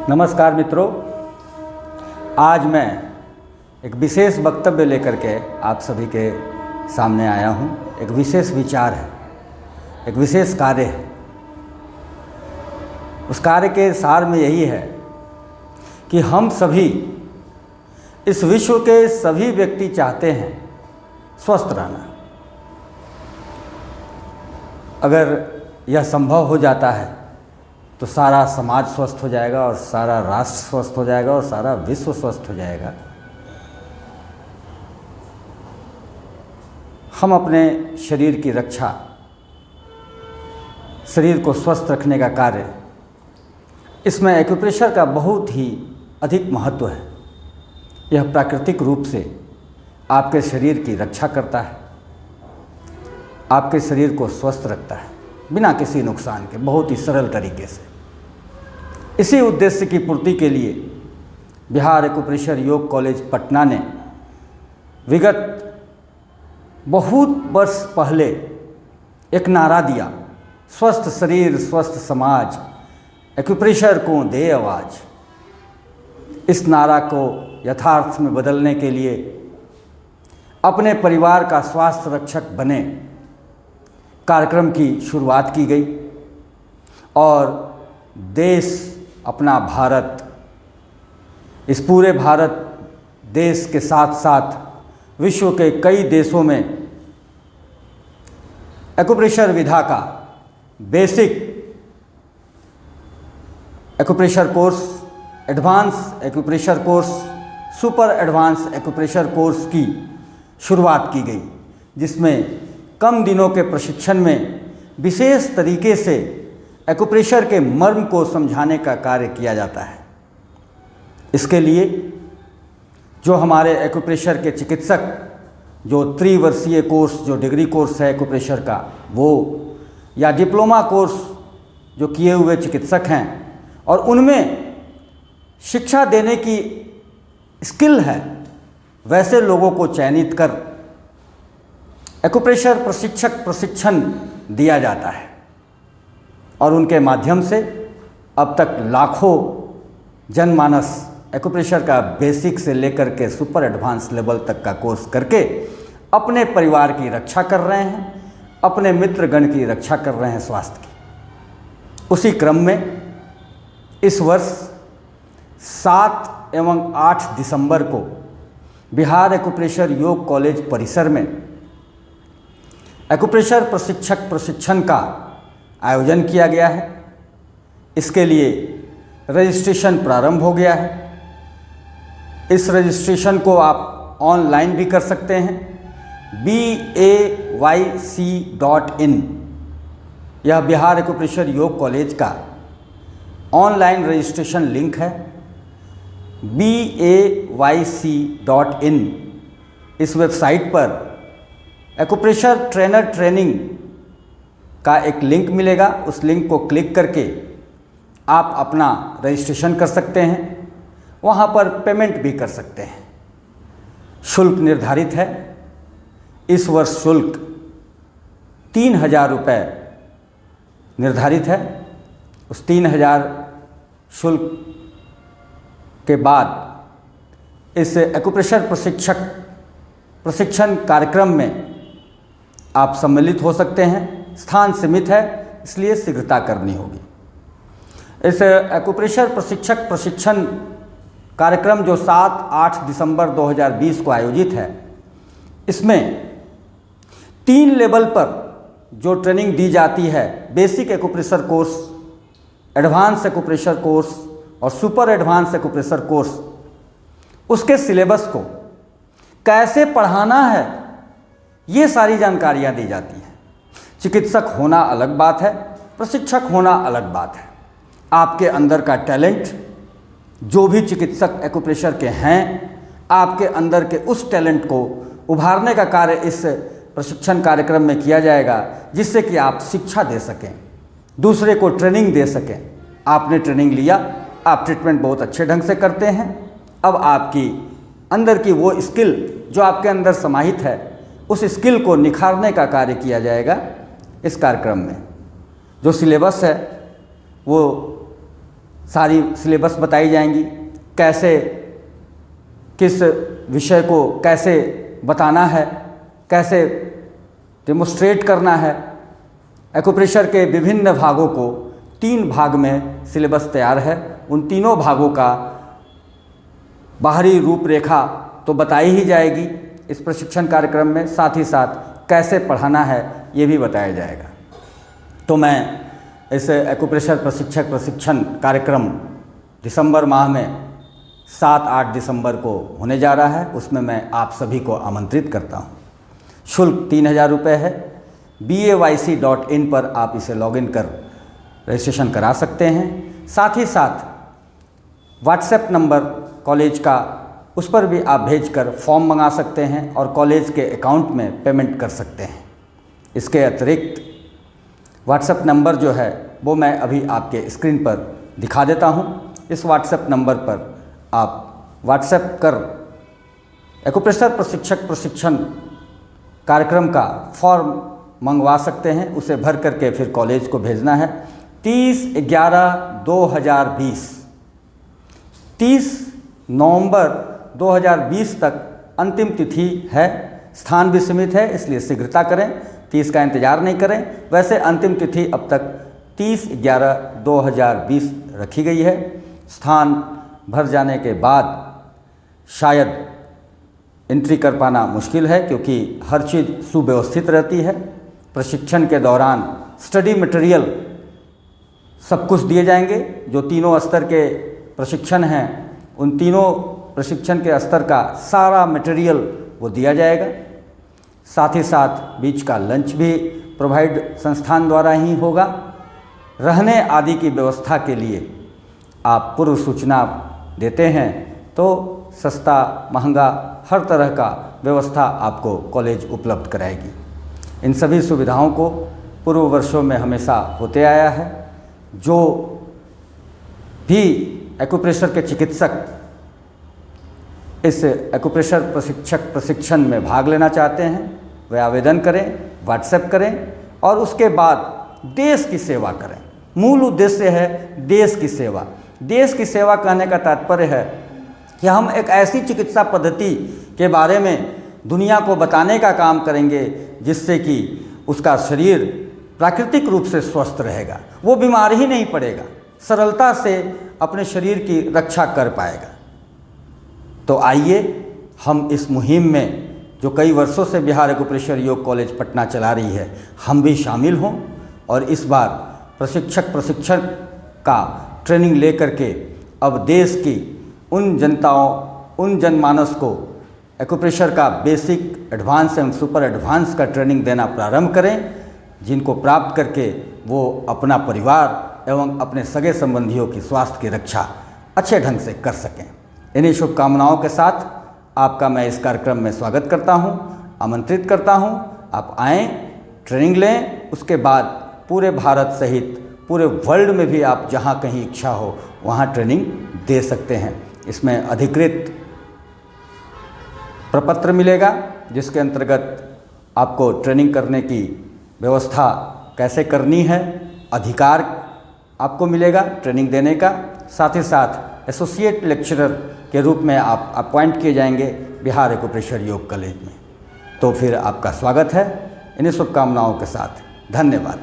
नमस्कार मित्रों, आज मैं एक विशेष वक्तव्य लेकर के आप सभी के सामने आया हूँ। एक विशेष विचार है, एक विशेष कार्य है। उस कार्य के सार में यही है कि हम सभी, इस विश्व के सभी व्यक्ति चाहते हैं स्वस्थ रहना। अगर यह संभव हो जाता है तो सारा समाज स्वस्थ हो जाएगा और सारा राष्ट्र स्वस्थ हो जाएगा और सारा विश्व स्वस्थ हो जाएगा। हम अपने शरीर की रक्षा, शरीर को स्वस्थ रखने का कार्य, इसमें एक्यूप्रेशर का बहुत ही अधिक महत्व है। यह प्राकृतिक रूप से आपके शरीर की रक्षा करता है, आपके शरीर को स्वस्थ रखता है बिना किसी नुकसान के, बहुत ही सरल तरीके से। इसी उद्देश्य की पूर्ति के लिए बिहार एक्यूप्रेशर योग कॉलेज पटना ने विगत बहुत वर्ष पहले एक नारा दिया, स्वस्थ शरीर स्वस्थ समाज, एक्यूप्रेशर को दे आवाज। इस नारा को यथार्थ में बदलने के लिए अपने परिवार का स्वास्थ्य रक्षक बने कार्यक्रम की शुरुआत की गई और देश, अपना भारत, इस पूरे भारत देश के साथ साथ विश्व के कई देशों में एक्यूप्रेशर विधा का basic acupressure course, advance acupressure course, super advance acupressure course की शुरुआत की गई, जिसमें कम दिनों के प्रशिक्षण में विशेष तरीके से एक्यूप्रेशर के मर्म को समझाने का कार्य किया जाता है। इसके लिए जो हमारे एक्यूप्रेशर के चिकित्सक, जो त्रिवर्षीय कोर्स, जो डिग्री कोर्स है एक्यूप्रेशर का वो, या डिप्लोमा कोर्स जो किए हुए चिकित्सक हैं और उनमें शिक्षा देने की स्किल है, वैसे लोगों को चयनित कर एक्यूप्रेशर प्रशिक्षण दिया जाता है और उनके माध्यम से अब तक लाखों जनमानस एक्यूप्रेशर का बेसिक से लेकर के सुपर एडवांस लेवल तक का कोर्स करके अपने परिवार की रक्षा कर रहे हैं, अपने मित्रगण की रक्षा कर रहे हैं स्वास्थ्य की। उसी क्रम में इस वर्ष 7 एवं 8 दिसंबर को बिहार एक्यूप्रेशर योग कॉलेज परिसर में एक्यूप्रेशर प्रशिक्षण का आयोजन किया गया है। इसके लिए रजिस्ट्रेशन प्रारंभ हो गया है। इस रजिस्ट्रेशन को आप ऑनलाइन भी कर सकते हैं। BAYC.in यह बिहार एक्यूप्रेशर योग कॉलेज का ऑनलाइन रजिस्ट्रेशन लिंक है। BAYC.in इस वेबसाइट पर एक्यूप्रेशर ट्रेनर ट्रेनिंग का एक लिंक मिलेगा। उस लिंक को क्लिक करके आप अपना रजिस्ट्रेशन कर सकते हैं, वहाँ पर पेमेंट भी कर सकते हैं। शुल्क निर्धारित है। इस वर्ष शुल्क 3000 रुपये निर्धारित है। उस 3000 शुल्क के बाद इस एक्यूप्रेशर प्रशिक्षण कार्यक्रम में आप सम्मिलित हो सकते हैं। स्थान सीमित है, इसलिए शीघ्रता करनी होगी। इस एक्यूप्रेशर प्रशिक्षण कार्यक्रम जो 7-8 दिसंबर 2020 को आयोजित है, इसमें 3 लेवल पर जो ट्रेनिंग दी जाती है, basic acupressure course, advance acupressure course और सुपर एडवांस एक्यूप्रेशर कोर्स, उसके सिलेबस को कैसे पढ़ाना है, ये सारी जानकारियाँ दी जाती हैं। चिकित्सक होना अलग बात है, प्रशिक्षक होना अलग बात है। आपके अंदर का टैलेंट, जो भी चिकित्सक एक्यूप्रेशर के हैं, आपके अंदर के उस टैलेंट को उभारने का कार्य इस प्रशिक्षण कार्यक्रम में किया जाएगा, जिससे कि आप शिक्षा दे सकें, दूसरे को ट्रेनिंग दे सकें। आपने ट्रेनिंग लिया, आप ट्रीटमेंट बहुत अच्छे ढंग से करते हैं, अब आपकी अंदर की वो स्किल जो आपके अंदर समाहित है, उस स्किल को निखारने का कार्य किया जाएगा इस कार्यक्रम में। जो सिलेबस है वो सारी सिलेबस बताई जाएंगी, कैसे किस विषय को कैसे बताना है, कैसे डेमोस्ट्रेट करना है। एक्यूप्रेशर के विभिन्न भागों को 3 भाग में सिलेबस तैयार है। उन तीनों भागों का बाहरी रूपरेखा तो बताई ही जाएगी इस प्रशिक्षण कार्यक्रम में, साथ ही साथ कैसे पढ़ाना है ये भी बताया जाएगा। तो मैं इस एक्यूप्रेशर प्रशिक्षक प्रशिक्षण कार्यक्रम दिसंबर माह में 7-8 दिसंबर को होने जा रहा है, उसमें मैं आप सभी को आमंत्रित करता हूँ। शुल्क 3000 रुपये है। bayc.in पर आप इसे लॉगिन कर रजिस्ट्रेशन करा सकते हैं। साथ ही साथ व्हाट्सएप नंबर कॉलेज का, उस पर भी आप भेजकर फॉर्म मंगा सकते हैं और कॉलेज के अकाउंट में पेमेंट कर सकते हैं। इसके अतिरिक्त व्हाट्सएप नंबर जो है वो मैं अभी आपके स्क्रीन पर दिखा देता हूँ। इस व्हाट्सएप नंबर पर आप व्हाट्सएप कर एक्यूप्रेशर प्रशिक्षक प्रशिक्षण कार्यक्रम का फॉर्म मंगवा सकते हैं। उसे भर करके फिर कॉलेज को भेजना है। 30/11/2020 30 नवंबर 2020 तक अंतिम तिथि है। स्थान भी सीमित है, इसलिए शीघ्रता करें, 30 का इंतज़ार नहीं करें। वैसे अंतिम तिथि अब तक 30/11/2020 रखी गई है। स्थान भर जाने के बाद शायद एंट्री कर पाना मुश्किल है, क्योंकि हर चीज़ सुव्यवस्थित रहती है। प्रशिक्षण के दौरान स्टडी मटेरियल सब कुछ दिए जाएंगे। जो तीनों स्तर के प्रशिक्षण हैं, उन तीनों प्रशिक्षण के स्तर का सारा मटेरियल वो दिया जाएगा। साथ ही साथ बीच का लंच भी प्रोवाइड संस्थान द्वारा ही होगा। रहने आदि की व्यवस्था के लिए आप पूर्व सूचना देते हैं तो सस्ता महंगा हर तरह का व्यवस्था आपको कॉलेज उपलब्ध कराएगी। इन सभी सुविधाओं को पूर्व वर्षों में हमेशा होते आया है। जो भी एक्यूप्रेशर के चिकित्सक इस एक्यूप्रेशर प्रशिक्षक प्रशिक्षण में भाग लेना चाहते हैं, वे आवेदन करें, व्हाट्सएप करें और उसके बाद देश की सेवा करें। मूल उद्देश्य है देश की सेवा। देश की सेवा कहने का तात्पर्य है कि हम एक ऐसी चिकित्सा पद्धति के बारे में दुनिया को बताने का काम करेंगे जिससे कि उसका शरीर प्राकृतिक रूप से स्वस्थ रहेगा, वो बीमार ही नहीं पड़ेगा, सरलता से अपने शरीर की रक्षा कर पाएगा। तो आइए हम इस मुहिम में, जो कई वर्षों से बिहार एक्यूप्रेशर योग कॉलेज पटना चला रही है, हम भी शामिल हों और इस बार प्रशिक्षक प्रशिक्षण का ट्रेनिंग ले करके अब देश की उन जनताओं, उन जनमानस को एक्यूप्रेशर का बेसिक, एडवांस एवं सुपर एडवांस का ट्रेनिंग देना प्रारंभ करें, जिनको प्राप्त करके वो अपना परिवार एवं अपने सगे संबंधियों की स्वास्थ्य की रक्षा अच्छे ढंग से कर सकें। इन्हीं शुभकामनाओं के साथ आपका मैं इस कार्यक्रम में स्वागत करता हूं, आमंत्रित करता हूं। आप आएँ, ट्रेनिंग लें, उसके बाद पूरे भारत सहित पूरे वर्ल्ड में भी आप जहां कहीं इच्छा हो वहां ट्रेनिंग दे सकते हैं। इसमें अधिकृत प्रपत्र मिलेगा जिसके अंतर्गत आपको ट्रेनिंग करने की व्यवस्था कैसे करनी है, अधिकार आपको मिलेगा ट्रेनिंग देने का। साथ ही साथ एसोसिएट लेक्चरर के रूप में आप अपॉइंट किए जाएंगे बिहार एक्यूप्रेशर योग कॉलेज में। तो फिर आपका स्वागत है। इन्हीं शुभकामनाओं के साथ धन्यवाद।